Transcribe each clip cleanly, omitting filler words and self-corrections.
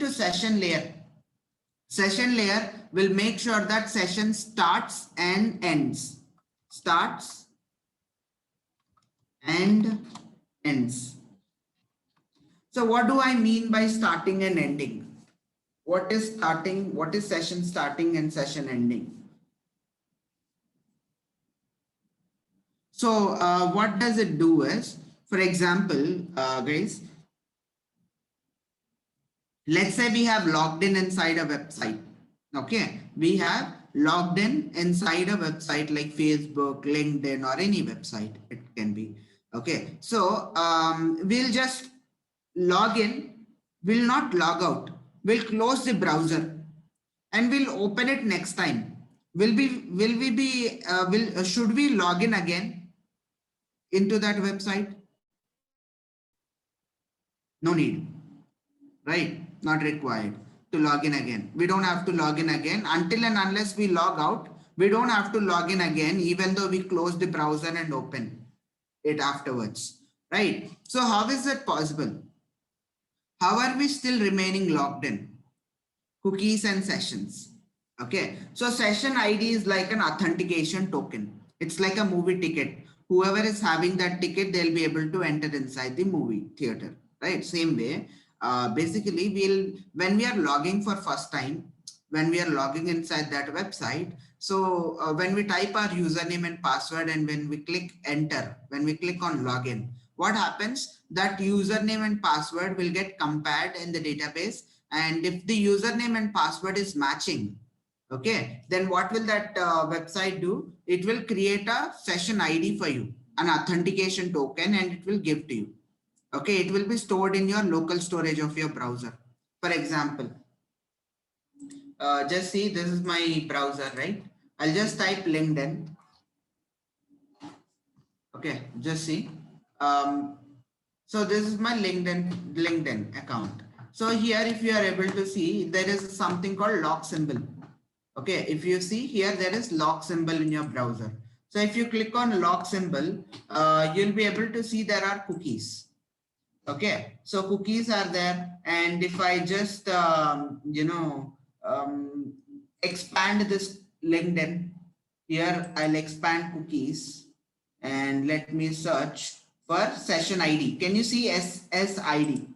to session layer. Session layer will make sure that session starts and ends. Starts and ends. So what do I mean by starting and ending? What is starting? What is session starting and session ending? So what does it do is, for example, guys, let's say we have logged in inside a website. Okay, we have logged in inside a website like Facebook, LinkedIn, or any website it can be. Okay, so we'll just log in, will not log out, we'll close the browser and we'll open it next time. Should we log in again into that website? No need, right? Not required to log in again. We don't have to log in again until and unless we log out. We don't have to log in again, even though we close the browser and open it afterwards, right? So how is that possible? How are we still remaining logged in? Cookies and sessions. Okay, so session ID is like an authentication token. It's like a movie ticket. Whoever is having that ticket, they'll be able to enter inside the movie theater, right? Same way, basically when we are logging for first time, when we are logging inside that website, so when we type our username and password and when we click enter, when we click on login, what happens? That username and password will get compared in the database, and if the username and password is matching, okay, then what will that website do? It will create a session ID for you, an authentication token, and it will give to you. Okay, it will be stored in your local storage of your browser. For example, just see, this is my browser, right? I'll just type LinkedIn. Okay, just see. So this is my LinkedIn account. So here, if you are able to see, there is something called lock symbol. Okay, if you see here, there is lock symbol in your browser. So if you click on lock symbol, you'll be able to see there are cookies. Okay, so cookies are there, and if I just expand this LinkedIn, here I'll expand cookies and let me search for session ID. Can you see SSID?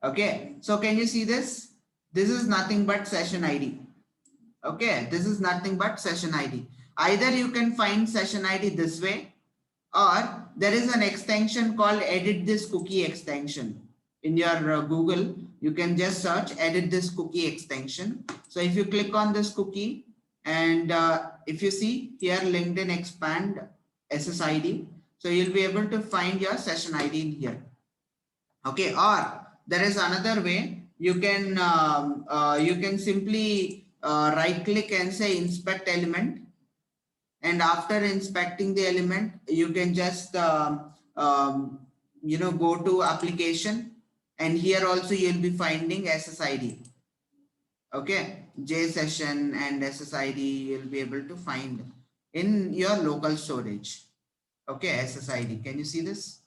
Okay, so can you see this? This is nothing but session ID. Okay, this is nothing but session ID. Either you can find session ID this way, or there is an extension called edit this cookie extension. In your Google, you can just search edit this cookie extension. So if you click on this cookie, and if you see here LinkedIn expand SSID, so you'll be able to find your session ID in here. Okay, or there is another way. You can simply right click and say inspect element, and after inspecting the element, you can just go to application, and here also you'll be finding SSID. Okay, J session and SSID you'll be able to find in your local storage. Okay, SSID. Can you see this?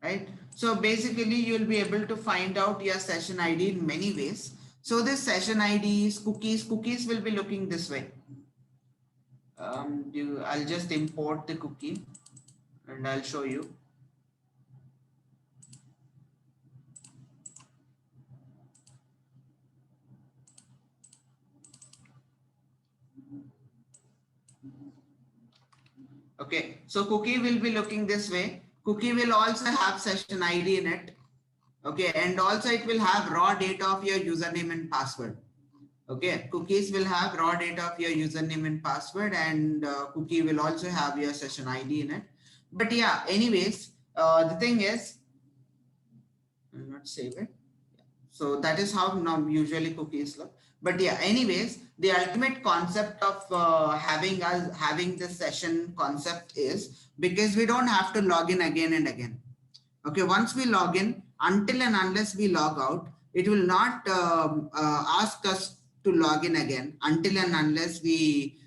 Right. So basically you'll be able to find out your session ID in many ways. So this session IDs, cookies will be looking this way. I'll just import the cookie and I'll show you. Okay, so cookie will be looking this way. Cookie will also have session ID in it. Okay, and also it will have raw data of your username and password. Okay, cookies will have raw data of your username and password, and cookie will also have your session ID in it. But yeah, anyways, the thing is, I'll not save it. So that is how now usually cookies look. But yeah, anyways, the ultimate concept of having the session concept is because we don't have to log in again and again. Okay, once we log in, until and unless we log out, it will not ask us to log in again until and unless we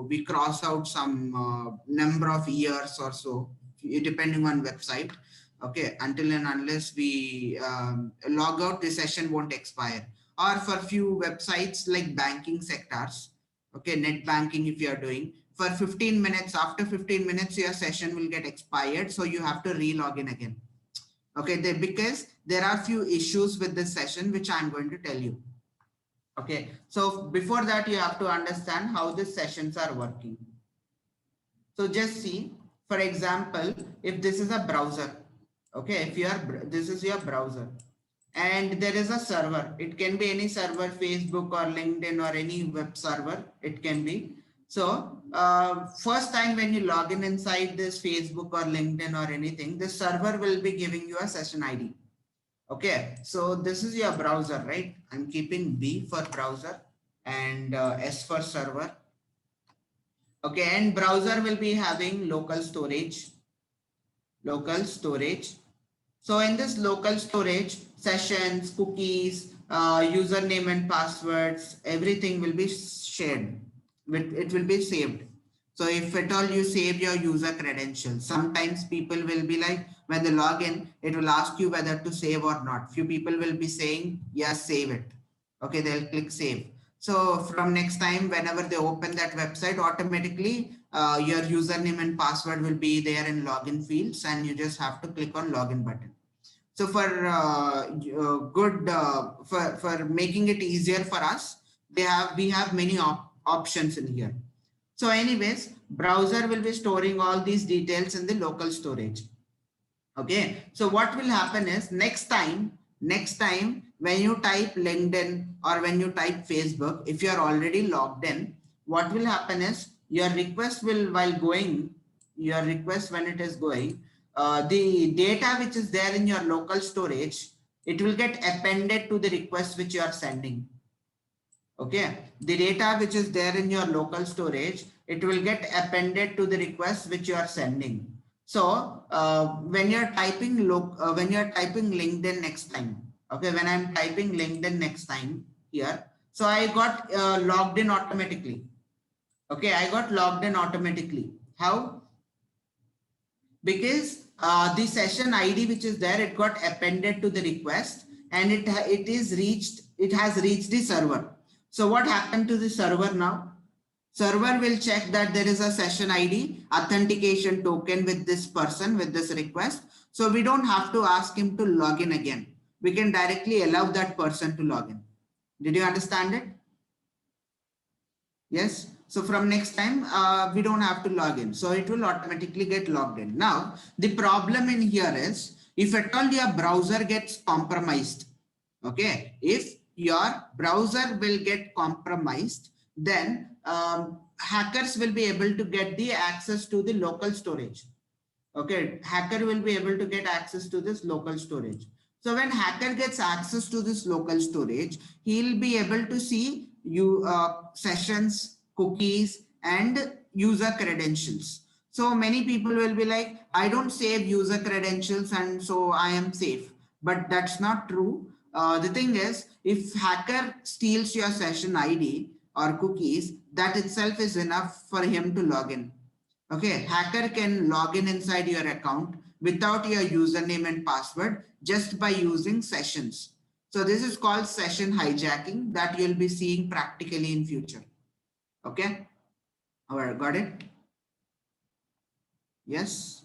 we cross out some number of years or so, depending on website. Okay, until and unless we log out, the session won't expire. Or for few websites like banking sectors, okay, net banking, if you are doing for 15 minutes, after 15 minutes, your session will get expired. So you have to re-log in again. Okay, because there are few issues with this session, which I'm going to tell you. Okay, so before that, you have to understand how these sessions are working. So just see, for example, if this is a browser, okay, if you are, this is your browser and there is a server, it can be any server, Facebook or LinkedIn or any web server, it can be. So first time when you log in inside this Facebook or LinkedIn or anything, the server will be giving you a session ID. Okay, so this is your browser, right? I'm keeping B for browser and S for server. Okay, and browser will be having local storage. So in this local storage, sessions, cookies, username and passwords, everything will be shared. It will be saved. So if at all you save your user credentials, sometimes people will be like, when they log in, it will ask you whether to save or not. Few people will be saying, yes, save it. Okay, they'll click save. So from next time, whenever they open that website, automatically your username and password will be there in login fields, and you just have to click on login button. So for for making it easier for us, we have many options in here. So anyways, browser will be storing all these details in the local storage. Okay, so what will happen is next time when you type LinkedIn or when you type Facebook, if you are already logged in, what will happen is your request will, while going, your request when it is going, the data which is there in your local storage, it will get appended to the request which you are sending. Okay, the data which is there in your local storage, it will get appended to the request which you are sending. So when you're typing LinkedIn next time, okay, when I'm typing LinkedIn next time here, so I got logged in automatically. Okay, I got logged in automatically. How? Because the session ID which is there, it got appended to the request, and it has reached the server. So what happened to the server now? Server will check that there is a session ID authentication token with this person, with this request. So we don't have to ask him to log in again. We can directly allow that person to log in. Did you understand it? Yes. So from next time, we don't have to log in. So it will automatically get logged in. Now, the problem in here is if at all your browser gets compromised, okay, if your browser will get compromised, then hackers will be able to get the access to the local storage. Okay, hacker will be able to get access to this local storage. So when hacker gets access to this local storage, he'll be able to see you sessions, cookies, and user credentials. So many people will be like, I don't save user credentials and so I am safe. But that's not true. The thing is, if hacker steals your session ID or cookies, that itself is enough for him to log in. Okay, hacker can log in inside your account without your username and password just by using sessions. So this is called session hijacking that you'll be seeing practically in future. Okay, all right, got it? Yes.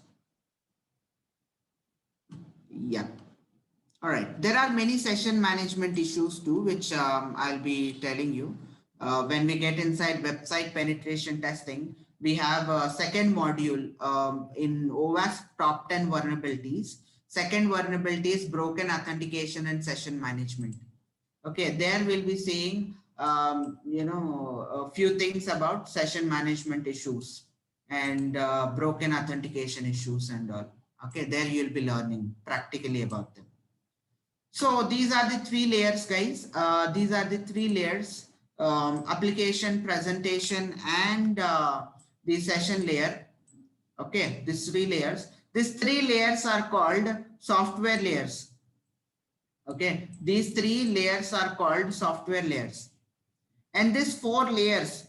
Yeah. All right. There are many session management issues too, which I'll be telling you. When we get inside website penetration testing, we have a second module in OWASP top 10 vulnerabilities. Second vulnerability is broken authentication and session management. Okay, there we'll be seeing, a few things about session management issues and broken authentication issues and all. Okay, there you'll be learning practically about them. So these are the three layers, guys. These are the three layers, application, presentation, and the session layer. Okay, these three layers. These three layers are called software layers. Okay, these three layers are called software layers. And these four layers,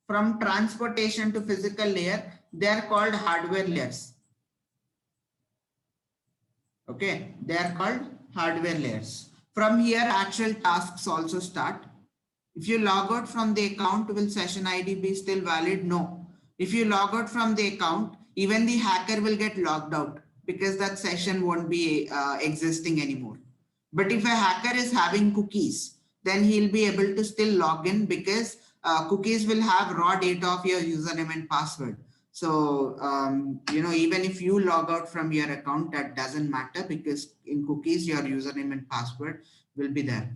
from transportation to physical layer, they are called hardware layers. Okay, they are called hardware layers. From here, actual tasks also start. If you log out from the account, will session ID be still valid? No. If you log out from the account, even the hacker will get logged out because that session won't be existing anymore. But if a hacker is having cookies, then he'll be able to still log in because cookies will have raw data of your username and password. So, even if you log out from your account, that doesn't matter because in cookies, your username and password will be there.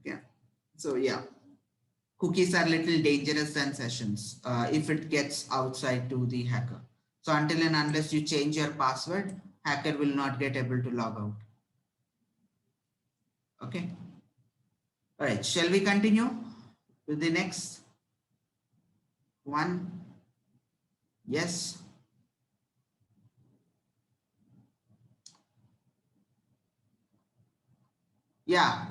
Okay. So, yeah, cookies are little dangerous than sessions if it gets outside to the hacker. So, until and unless you change your password, hacker will not get able to log out. Okay. All right. Shall we continue with the next one? Yes. Yeah.